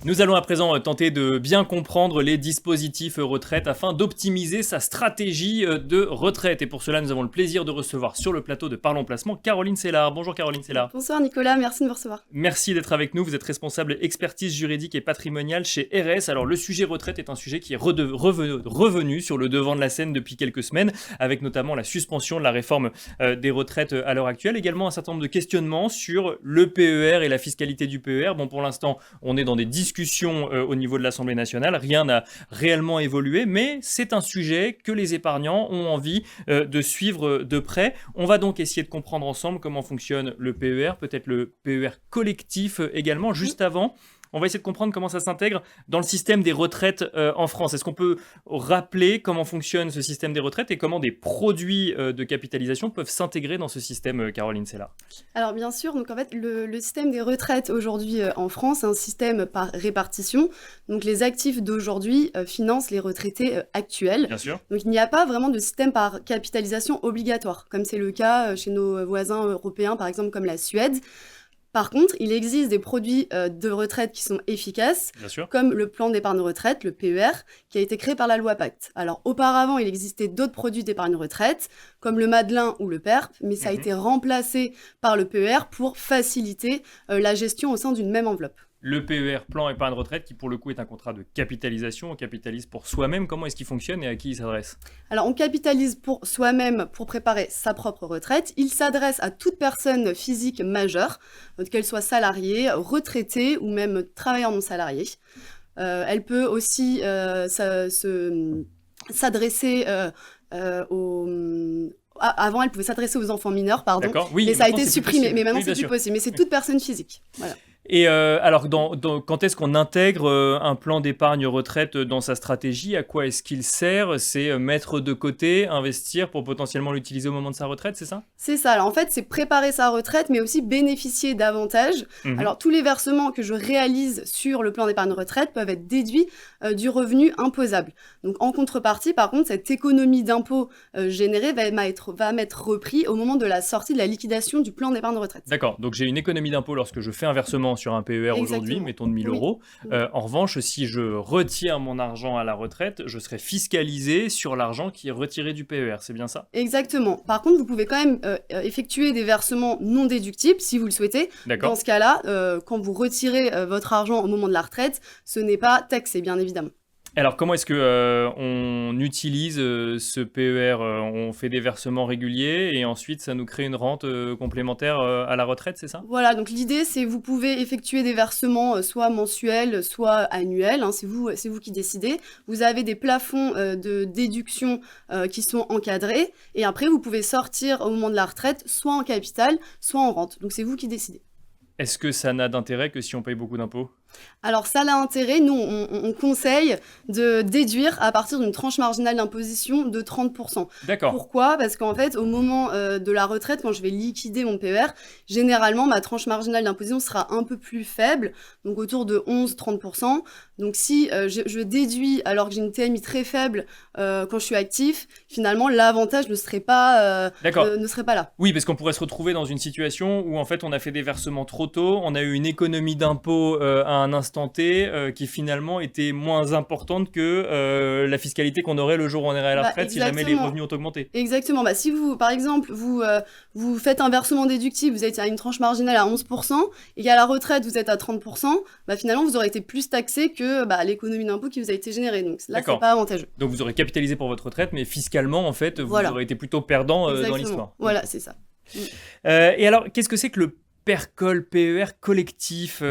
Nous allons à présent tenter de bien comprendre les dispositifs retraite afin d'optimiser sa stratégie de retraite. Et pour cela, nous avons le plaisir de recevoir sur le plateau de Parlons Placement Caroline Sellard. Bonjour Caroline Sellard. Bonsoir Nicolas, merci de me recevoir. Merci d'être avec nous. Vous êtes responsable expertise juridique et patrimoniale chez RS. Alors le sujet retraite est un sujet qui est revenu sur le devant de la scène depuis quelques semaines, avec notamment la suspension de la réforme des retraites à l'heure actuelle. Également un certain nombre de questionnements sur le PER et la fiscalité du PER. Bon, pour l'instant, on est dans des discussions au niveau de l'Assemblée nationale. Rien n'a réellement évolué, mais c'est un sujet que les épargnants ont envie de suivre de près. On va donc essayer de comprendre ensemble comment fonctionne le PER, peut-être le PER collectif également. Juste avant, on va essayer de comprendre comment ça s'intègre dans le système des retraites en France. Est-ce qu'on peut rappeler comment fonctionne ce système des retraites et comment des produits de capitalisation peuvent s'intégrer dans ce système, Caroline Sellard? Alors bien sûr, donc en fait, le système des retraites aujourd'hui en France, c'est un système par répartition. Donc les actifs d'aujourd'hui financent les retraités actuels. Bien sûr. Donc il n'y a pas vraiment de système par capitalisation obligatoire, comme c'est le cas chez nos voisins européens, par exemple comme la Suède. Par contre, il existe des produits de retraite qui sont efficaces, comme le plan d'épargne retraite, le PER, qui a été créé par la loi Pacte. Alors auparavant, il existait d'autres produits d'épargne retraite, comme le Madelin ou le PERP, mais ça a été remplacé par le PER pour faciliter la gestion au sein d'une même enveloppe. Le PER, plan épargne retraite, qui pour le coup est un contrat de capitalisation, on capitalise pour soi-même. Comment est-ce qu'il fonctionne et à qui il s'adresse? Alors on capitalise pour soi-même pour préparer sa propre retraite. Il s'adresse à toute personne physique majeure, qu'elle soit salariée, retraitée ou même travailleur non salarié. Elle peut aussi s'adresser Avant, elle pouvait s'adresser aux enfants mineurs, pardon, oui, mais ça a été supprimé. Mais maintenant, c'est plus possible. Mais c'est toute personne physique. Voilà. Et alors, quand est-ce qu'on intègre un plan d'épargne retraite dans sa stratégie? À quoi est-ce qu'il sert? C'est mettre de côté, investir pour potentiellement l'utiliser au moment de sa retraite, c'est ça? C'est ça. Alors en fait, c'est préparer sa retraite, mais aussi bénéficier davantage. Alors tous les versements que je réalise sur le plan d'épargne retraite peuvent être déduits du revenu imposable. Donc en contrepartie, par contre, cette économie d'impôt générée va m'être repris au moment de la sortie de la liquidation du plan d'épargne retraite. D'accord. Donc j'ai une économie d'impôt lorsque je fais un versement sur un PER aujourd'hui, mettons de 1000 euros. En revanche, si je retire mon argent à la retraite, je serai fiscalisé sur l'argent qui est retiré du PER, c'est bien ça? Exactement. Par contre, vous pouvez quand même effectuer des versements non déductibles si vous le souhaitez. Dans ce cas-là, quand vous retirez votre argent au moment de la retraite, ce n'est pas taxé, bien évidemment. Alors, comment est-ce qu'on utilise ce PER? On fait des versements réguliers et ensuite, ça nous crée une rente complémentaire à la retraite, c'est ça? Voilà, donc l'idée, c'est que vous pouvez effectuer des versements soit mensuels, soit annuels. Hein, c'est vous qui décidez. Vous avez des plafonds de déduction qui sont encadrés. Et après, vous pouvez sortir au moment de la retraite, soit en capital, soit en rente. Donc, c'est vous qui décidez. Est-ce que ça n'a d'intérêt que si on paye beaucoup d'impôts? Alors ça a intérêt, nous on conseille de déduire à partir d'une tranche marginale d'imposition de 30%. D'accord. Pourquoi? Parce qu'en fait au moment de la retraite, quand je vais liquider mon PER, généralement ma tranche marginale d'imposition sera un peu plus faible, donc autour de 11-30%. Donc si je déduis alors que j'ai une TMI très faible quand je suis actif, finalement l'avantage ne serait pas là. Oui, parce qu'on pourrait se retrouver dans une situation où en fait on a fait des versements trop tôt, on a eu une économie d'impôt à un instant T qui finalement était moins importante que la fiscalité qu'on aurait le jour où on irait à la retraite si jamais les revenus ont augmenté. Exactement. Si vous, par exemple, vous faites un versement déductible, vous êtes à une tranche marginale à 11%, et qu'à la retraite, vous êtes à 30%, finalement, vous aurez été plus taxé que l'économie d'impôt qui vous a été générée. Donc là, c'est pas avantageux. Donc vous aurez capitalisé pour votre retraite, mais fiscalement, en fait, vous aurez été plutôt perdant dans l'histoire. Voilà, c'est ça. Et alors, qu'est-ce que c'est que le PER collectif,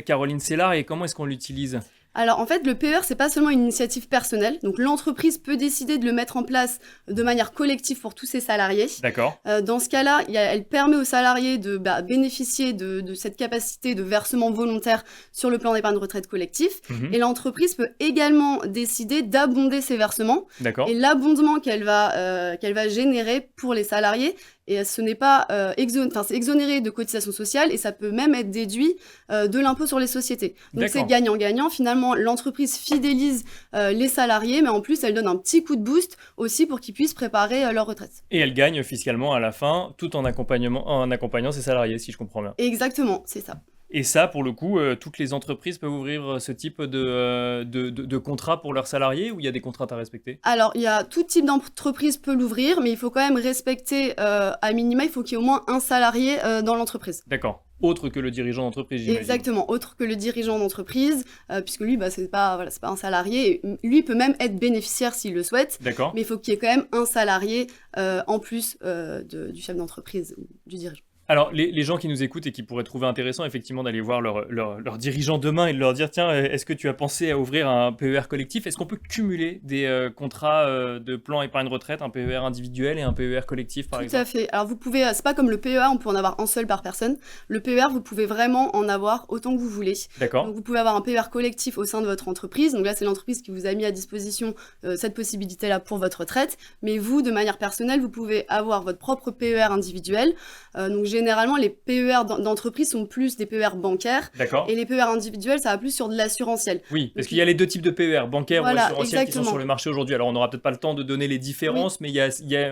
Caroline Sellard, et comment est-ce qu'on l'utilise? Alors en fait, le PER, c'est pas seulement une initiative personnelle. Donc l'entreprise peut décider de le mettre en place de manière collective pour tous ses salariés. D'accord. Dans ce cas-là, elle permet aux salariés de bénéficier de cette capacité de versement volontaire sur le plan d'épargne retraite collectif. Et l'entreprise peut également décider d'abonder ces versements. D'accord. Et l'abondement qu'elle va générer pour les salariés, et ce n'est pas c'est exonéré de cotisations sociales et ça peut même être déduit de l'impôt sur les sociétés. Donc c'est gagnant-gagnant. Finalement, l'entreprise fidélise les salariés, mais en plus, elle donne un petit coup de boost aussi pour qu'ils puissent préparer leur retraite. Et elle gagne fiscalement à la fin, tout en accompagnant ses salariés, si je comprends bien. Exactement, c'est ça. Et ça, pour le coup, toutes les entreprises peuvent ouvrir ce type de contrat pour leurs salariés, ou il y a des contraintes à respecter? Alors, il y a tout type d'entreprise peut l'ouvrir, mais il faut quand même respecter, à minima, il faut qu'il y ait au moins un salarié dans l'entreprise. D'accord. Autre que le dirigeant d'entreprise, j'imagine. Exactement, autre que le dirigeant d'entreprise, puisque lui, c'est pas un salarié. Et lui peut même être bénéficiaire s'il le souhaite. D'accord. Mais il faut qu'il y ait quand même un salarié en plus du chef d'entreprise ou du dirigeant. Alors, les gens qui nous écoutent et qui pourraient trouver intéressant effectivement d'aller voir leur dirigeant demain et de leur dire, tiens, est-ce que tu as pensé à ouvrir un PER collectif? Est-ce qu'on peut cumuler des contrats de plan épargne retraite, un PER individuel et un PER collectif, par exemple? Tout à fait. Alors, vous pouvez, c'est pas comme le PEA, on peut en avoir un seul par personne. Le PER, vous pouvez vraiment en avoir autant que vous voulez. D'accord. Donc, vous pouvez avoir un PER collectif au sein de votre entreprise. Donc là, c'est l'entreprise qui vous a mis à disposition cette possibilité-là pour votre retraite. Mais vous, de manière personnelle, vous pouvez avoir votre propre PER individuel. Donc, généralement, les PER d'entreprise sont plus des PER bancaires. D'accord. Et les PER individuels, ça va plus sur de l'assurantiel. Oui, parce qu'il y a les deux types de PER, bancaires ou assurantiels, qui sont sur le marché aujourd'hui. Alors, on n'aura peut-être pas le temps de donner les différences, mais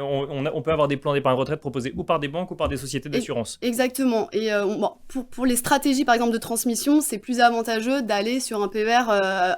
on peut avoir des plans d'épargne retraite proposés ou par des banques ou par des sociétés d'assurance. Exactement. Et pour les stratégies, par exemple, de transmission, c'est plus avantageux d'aller sur un PER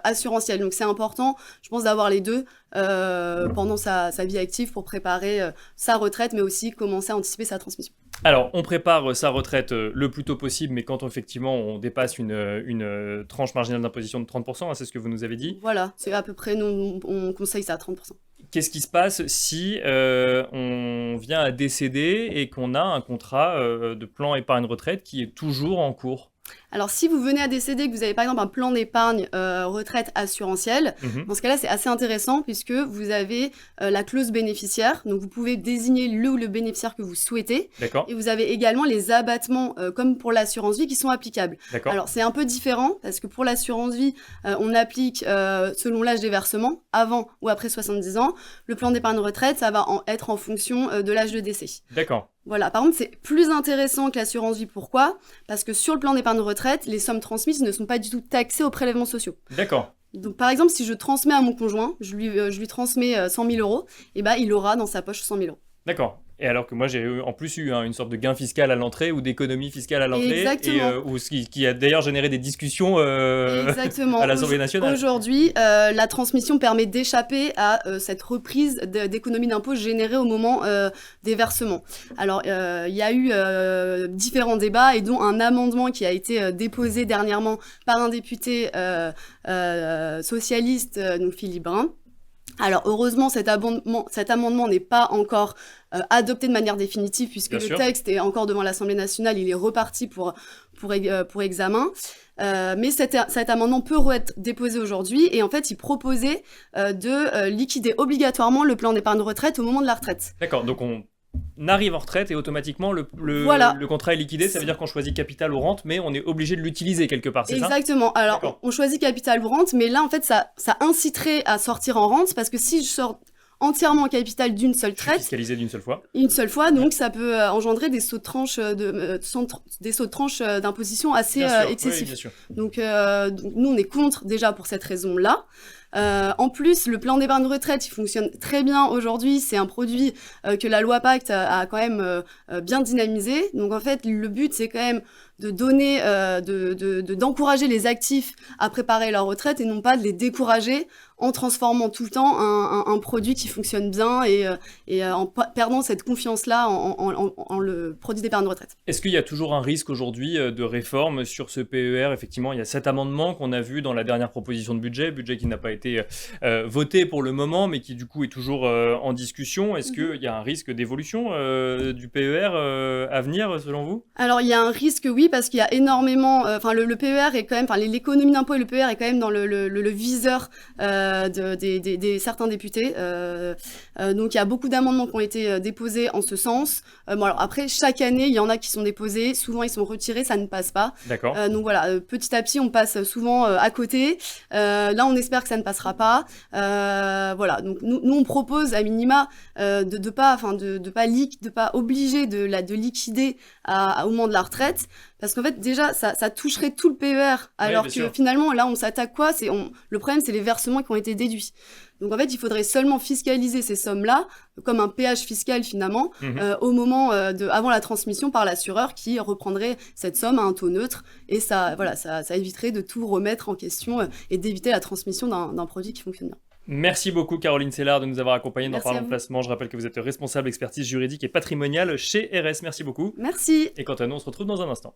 assurantiel. Donc, c'est important, je pense, d'avoir les deux pendant sa vie active pour préparer sa retraite, mais aussi commencer à anticiper sa transmission. Alors, on prépare sa retraite le plus tôt possible, mais quand effectivement on dépasse une tranche marginale d'imposition de 30%, hein, c'est ce que vous nous avez dit. Voilà, c'est à peu près, nous, on conseille ça à 30%. Qu'est-ce qui se passe si on vient à décéder et qu'on a un contrat de plan épargne retraite qui est toujours en cours? Alors, si vous venez à décéder, que vous avez par exemple un plan d'épargne retraite assurantielle, dans ce cas-là, c'est assez intéressant puisque vous avez la clause bénéficiaire. Donc, vous pouvez désigner le ou le bénéficiaire que vous souhaitez. D'accord. Et vous avez également les abattements, comme pour l'assurance vie, qui sont applicables. D'accord. Alors, c'est un peu différent parce que pour l'assurance vie, on applique selon l'âge des versements, avant ou après 70 ans. Le plan d'épargne retraite, ça va être en fonction de l'âge de décès. D'accord. Voilà, par contre, c'est plus intéressant que l'assurance vie. Pourquoi? Parce que sur le plan d'épargne retraite, les sommes transmises ne sont pas du tout taxées aux prélèvements sociaux. D'accord. Donc, par exemple, si je transmets à mon conjoint, je lui transmets 100 000 euros, et ben, il aura dans sa poche 100 000 euros. D'accord. Et alors que moi, j'ai en plus eu une sorte de gain fiscal à l'entrée ou d'économie fiscale à l'entrée. Exactement. Et qui a d'ailleurs généré des discussions à l'Assemblée nationale. Aujourd'hui, la transmission permet d'échapper à cette reprise d'économie d'impôt générée au moment des versements. Alors, il y a eu différents débats et dont un amendement qui a été déposé dernièrement par un député socialiste, donc Philippe Brun. Alors, heureusement, cet amendement n'est pas encore adopté de manière définitive, puisque le texte est encore devant l'Assemblée nationale, il est reparti pour examen. Mais cet amendement peut être déposé aujourd'hui, et en fait, il proposait de liquider obligatoirement le plan d'épargne retraite au moment de la retraite. D'accord, donc on arrive en retraite et automatiquement le contrat est liquidé, ça veut dire qu'on choisit capital ou rente, mais on est obligé de l'utiliser quelque part, c'est ça? Exactement. Alors, on choisit capital ou rente, mais là, en fait, ça inciterait à sortir en rente, parce que si je sors entièrement en capital d'une seule traite, fiscalisé d'une seule fois. Une seule fois, donc ça peut engendrer des sauts de tranche d'imposition assez excessifs. Oui, bien sûr. Donc nous, on est contre déjà pour cette raison-là. En plus, le plan d'épargne retraite, il fonctionne très bien aujourd'hui. C'est un produit que la loi Pacte a quand même bien dynamisé. Donc en fait, le but, c'est quand même de donner, d'encourager les actifs à préparer leur retraite et non pas de les décourager en transformant tout le temps un produit qui fonctionne bien et en perdant cette confiance-là en le produit d'épargne retraite. Est-ce qu'il y a toujours un risque aujourd'hui de réforme sur ce PER? Effectivement, il y a cet amendement qu'on a vu dans la dernière proposition de budget qui n'a pas été voté pour le moment, mais qui du coup est toujours en discussion. Est-ce qu'il y a un risque d'évolution du PER à venir, selon vous? Alors, il y a un risque, oui, parce qu'il y a énormément... le PER est quand même... l'économie d'impôt et le PER est quand même dans le viseur des certains députés. Donc, il y a beaucoup d'amendements qui ont été déposés en ce sens. Alors après, chaque année, il y en a qui sont déposés. Souvent, ils sont retirés, ça ne passe pas. D'accord. Donc voilà, petit à petit, on passe souvent à côté. Là, on espère que ça ne passera pas. Voilà, donc nous, on propose à minima de pas obliger de liquider au moment de la retraite, Parce qu'en fait, déjà, ça toucherait tout le PER, alors que finalement, là, on s'attaque quoi? Le problème, c'est les versements qui ont été déduits. Donc en fait, il faudrait seulement fiscaliser ces sommes-là, comme un péage fiscal finalement, au moment avant la transmission par l'assureur qui reprendrait cette somme à un taux neutre. Et ça éviterait de tout remettre en question et d'éviter la transmission d'un produit qui fonctionne bien. Merci beaucoup Caroline Sellard de nous avoir accompagnés dans Parlons Placement. Je rappelle que vous êtes responsable expertise juridique et patrimoniale chez RS. Merci beaucoup. Merci. Et quant à nous, on se retrouve dans un instant.